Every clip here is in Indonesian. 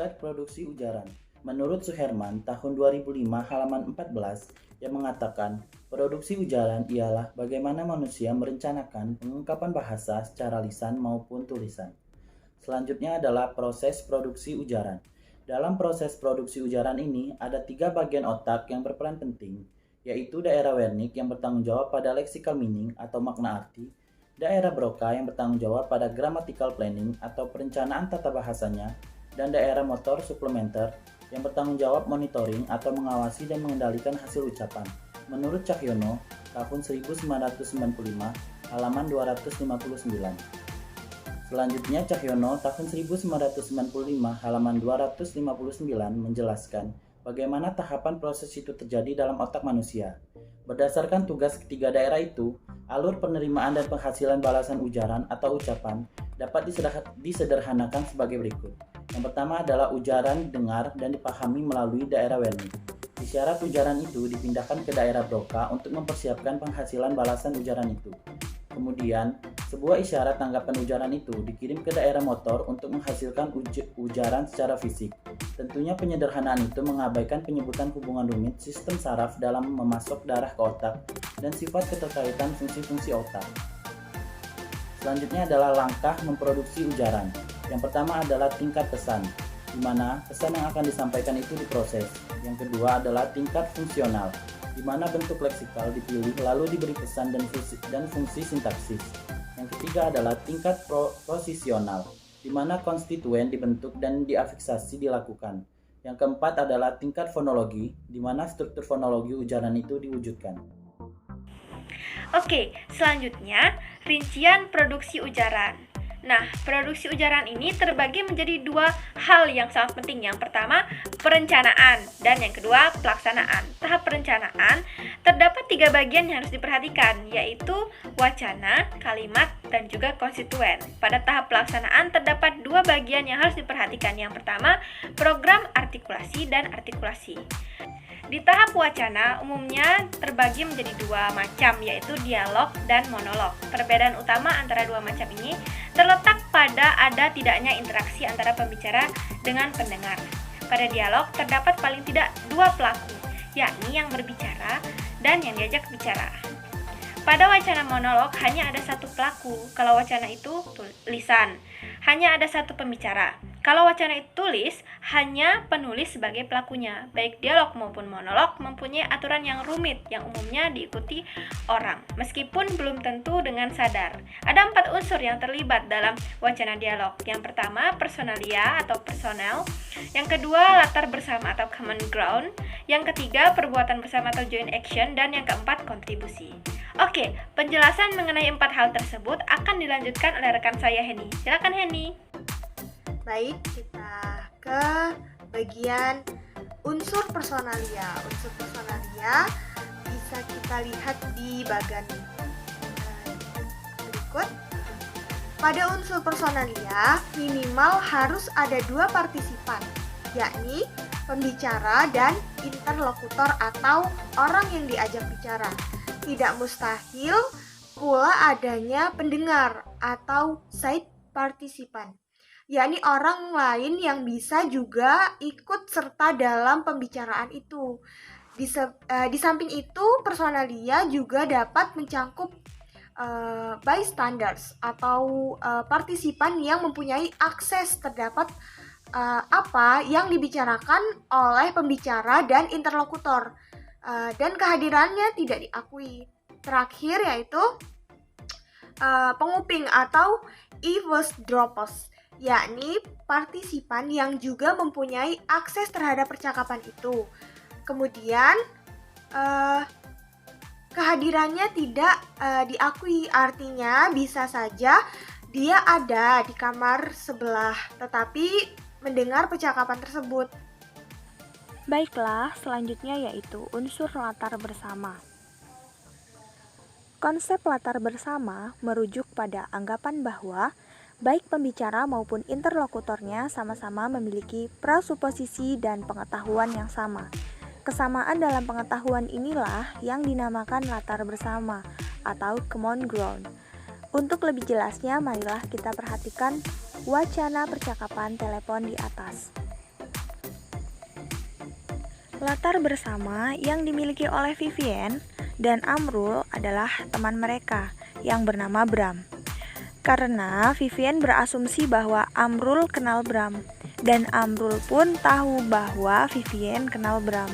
Tingkat produksi ujaran. Menurut Suherman, tahun 2005 halaman 14 yang mengatakan, produksi ujaran ialah bagaimana manusia merencanakan pengungkapan bahasa secara lisan maupun tulisan. Selanjutnya adalah proses produksi ujaran. Dalam proses produksi ujaran ini, ada 3 bagian otak yang berperan penting, yaitu daerah Wernicke yang bertanggung jawab pada lexical meaning atau makna arti, daerah Broca yang bertanggung jawab pada grammatical planning atau perencanaan tata bahasanya, dan daerah motor supplementer yang bertanggung jawab monitoring atau mengawasi dan mengendalikan hasil ucapan. Menurut Cahyono, tahun 1995, halaman 259. Selanjutnya Cahyono tahun 1995 halaman 259 menjelaskan bagaimana tahapan proses itu terjadi dalam otak manusia. Berdasarkan tugas ketiga daerah itu, alur penerimaan dan penghasilan balasan ujaran atau ucapan dapat disederhanakan sebagai berikut. Yang pertama adalah ujaran dengar dan dipahami melalui daerah Wernicke. Isyarat ujaran itu dipindahkan ke daerah Broca untuk mempersiapkan penghasilan balasan ujaran itu. Kemudian, sebuah isyarat tanggapan ujaran itu dikirim ke daerah motor untuk menghasilkan ujaran secara fisik. Tentunya penyederhanaan itu mengabaikan penyebutan hubungan rumit sistem saraf dalam memasok darah ke otak dan sifat keterkaitan fungsi-fungsi otak. Selanjutnya adalah langkah memproduksi ujaran. Yang pertama adalah tingkat pesan, di mana pesan yang akan disampaikan itu diproses. Yang kedua adalah tingkat fungsional, di mana bentuk leksikal dipilih lalu diberi pesan dan fungsi sintaksis. Yang ketiga adalah tingkat posisional, di mana konstituen dibentuk dan diafiksasi dilakukan. Yang keempat adalah tingkat fonologi, di mana struktur fonologi ujaran itu diwujudkan. Oke, selanjutnya rincian produksi ujaran. Nah, produksi ujaran ini terbagi menjadi 2 hal yang sangat penting. Yang pertama, perencanaan, dan yang kedua, pelaksanaan. Tahap perencanaan terdapat 3 bagian yang harus diperhatikan, yaitu wacana, kalimat, dan juga konstituen. Pada tahap pelaksanaan terdapat 2 bagian yang harus diperhatikan. Yang pertama, program artikulasi dan artikulasi. Di tahap wacana umumnya terbagi menjadi 2 macam, yaitu dialog dan monolog. Perbedaan utama antara 2 macam ini terletak pada ada tidaknya interaksi antara pembicara dengan pendengar. Pada dialog terdapat paling tidak 2 pelaku, yakni yang berbicara dan yang diajak bicara. Pada wacana monolog hanya ada 1 pelaku. Kalau wacana itu tulisan, hanya ada 1 pembicara. Kalau wacana itu tulis, hanya penulis sebagai pelakunya. Baik dialog maupun monolog mempunyai aturan yang rumit yang umumnya diikuti orang, meskipun belum tentu dengan sadar. Ada 4 unsur yang terlibat dalam wacana dialog. Yang pertama, personalia atau personel. Yang kedua, latar bersama atau common ground. Yang ketiga, perbuatan bersama atau joint action. Dan yang keempat, kontribusi. Oke, penjelasan mengenai 4 hal tersebut akan dilanjutkan oleh rekan saya Henny. Silakan Henny. Baik, kita ke bagian unsur personalia. Unsur personalia bisa kita lihat di bagian berikut. Pada unsur personalia, minimal harus ada 2 partisipan, yakni pembicara dan interlokutor atau orang yang diajak bicara. Tidak mustahil pula adanya pendengar atau side partisipan, yakni orang lain yang bisa juga ikut serta dalam pembicaraan itu. Di samping itu, personalia juga dapat mencangkup bystanders atau partisipan yang mempunyai akses terdapat apa yang dibicarakan oleh pembicara dan interlokutor, dan kehadirannya tidak diakui. Terakhir yaitu penguping atau eavesdroppers, yakni partisipan yang juga mempunyai akses terhadap percakapan itu. Kemudian kehadirannya tidak diakui, artinya bisa saja dia ada di kamar sebelah tetapi mendengar percakapan tersebut. Baiklah, selanjutnya yaitu unsur latar bersama. Konsep latar bersama merujuk pada anggapan bahwa baik pembicara maupun interlokutornya sama-sama memiliki prasuposisi dan pengetahuan yang sama. Kesamaan dalam pengetahuan inilah yang dinamakan latar bersama atau common ground. Untuk lebih jelasnya, marilah kita perhatikan wacana percakapan telepon di atas. Latar bersama yang dimiliki oleh Vivien dan Amrul adalah teman mereka yang bernama Bram. Karena Vivien berasumsi bahwa Amrul kenal Bram, dan Amrul pun tahu bahwa Vivien kenal Bram.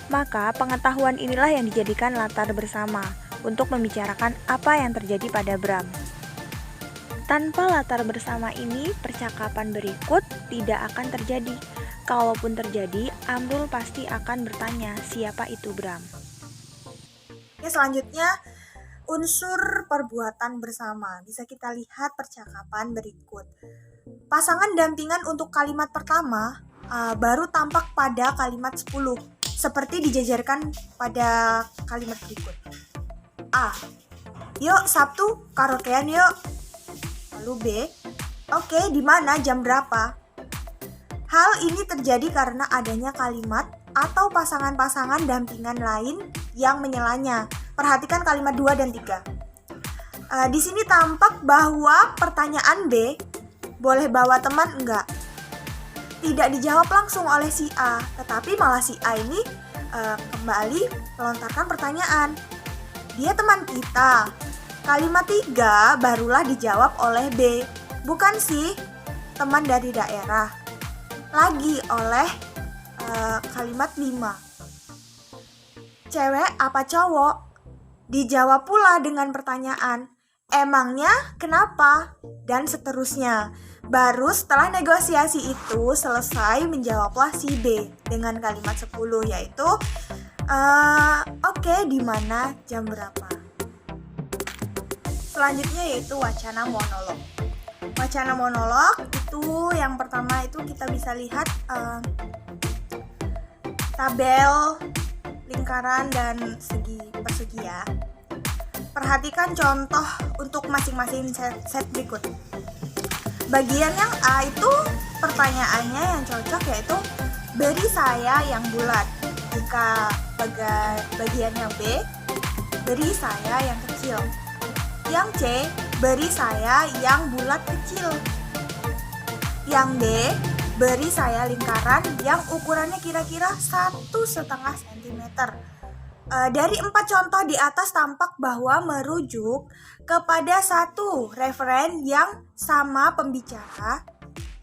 Maka pengetahuan inilah yang dijadikan latar bersama untuk membicarakan apa yang terjadi pada Bram. Tanpa latar bersama ini, percakapan berikut tidak akan terjadi. Kalaupun terjadi, Amrul pasti akan bertanya siapa itu Bram. Selanjutnya, unsur perbuatan bersama. Bisa kita lihat percakapan berikut. Pasangan dampingan untuk kalimat pertama baru tampak pada kalimat 10, seperti dijajarkan pada kalimat berikut. A. Yuk Sabtu karaokean yuk. Lalu B. Oke, di mana, jam berapa? Hal ini terjadi karena adanya kalimat atau pasangan-pasangan dampingan lain yang menyelanya. Perhatikan kalimat 2 dan 3. Di sini tampak bahwa pertanyaan B, boleh bawa teman enggak? Tidak dijawab langsung oleh si A, tetapi malah si A ini kembali melontarkan pertanyaan. Dia teman kita. Kalimat 3 barulah dijawab oleh B. Bukan sih, teman dari daerah. Lagi oleh kalimat 5. Cewek apa cowok? Dijawab pula dengan pertanyaan, emangnya kenapa? Dan seterusnya. Baru setelah negosiasi itu selesai, menjawablah si B dengan kalimat 10, yaitu oke, di mana, jam berapa. Selanjutnya yaitu wacana monolog. Wacana monolog itu yang pertama itu kita bisa lihat tabel, lingkaran, dan persegi ya. Perhatikan contoh untuk masing-masing set berikut. Bagian yang A itu pertanyaannya yang cocok yaitu beri saya yang bulat. Jika bagian yang B, beri saya yang kecil. Yang C, beri saya yang bulat kecil. Yang D, beri saya lingkaran yang ukurannya kira-kira 1,5 cm. Dari 4 contoh di atas tampak bahwa merujuk kepada satu referen yang sama pembicara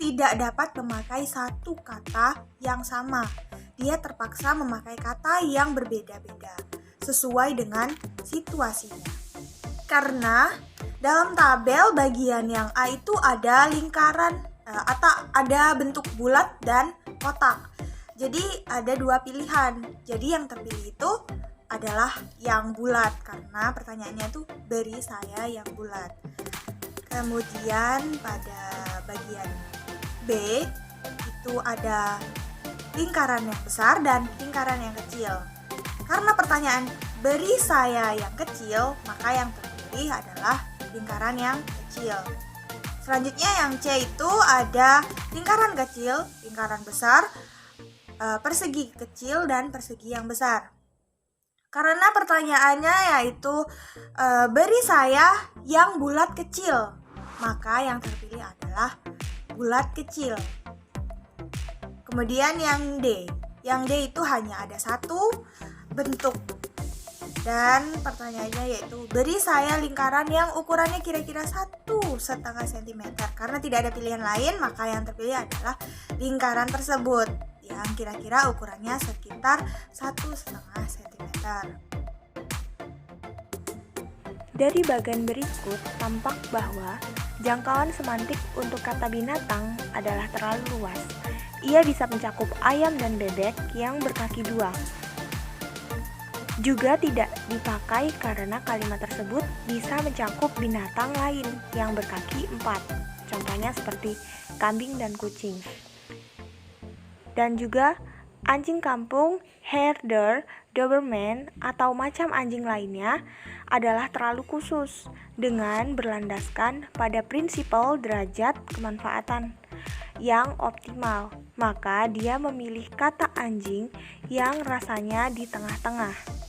tidak dapat memakai satu kata yang sama. Dia terpaksa memakai kata yang berbeda-beda sesuai dengan situasinya. Karena dalam tabel bagian yang A itu ada lingkaran atau ada bentuk bulat dan kotak. Jadi ada 2 pilihan. Jadi yang terpilih itu adalah yang bulat karena pertanyaannya itu beri saya yang bulat. Kemudian pada bagian B itu ada lingkaran yang besar dan lingkaran yang kecil. Karena pertanyaan beri saya yang kecil, maka yang terpilih adalah lingkaran yang kecil. Selanjutnya yang C itu ada lingkaran kecil, lingkaran besar, persegi kecil, dan persegi yang besar. Karena pertanyaannya yaitu beri saya yang bulat kecil, maka yang terpilih adalah bulat kecil. Kemudian yang D itu hanya ada satu bentuk. Dan pertanyaannya yaitu beri saya lingkaran yang ukurannya kira-kira 1,5 cm. Karena tidak ada pilihan lain, maka yang terpilih adalah lingkaran tersebut yang kira-kira ukurannya sekitar 1,5 cm. Dari bagian berikut tampak bahwa jangkauan semantik untuk kata binatang adalah terlalu luas. Ia bisa mencakup ayam dan bebek yang berkaki 2. Juga tidak dipakai karena kalimat tersebut bisa mencakup binatang lain yang berkaki 4. Contohnya seperti kambing dan kucing. Dan juga anjing kampung, herder, doberman, atau macam anjing lainnya adalah terlalu khusus dengan berlandaskan pada prinsipal derajat kemanfaatan yang optimal. Maka dia memilih kata anjing yang rasanya di tengah-tengah.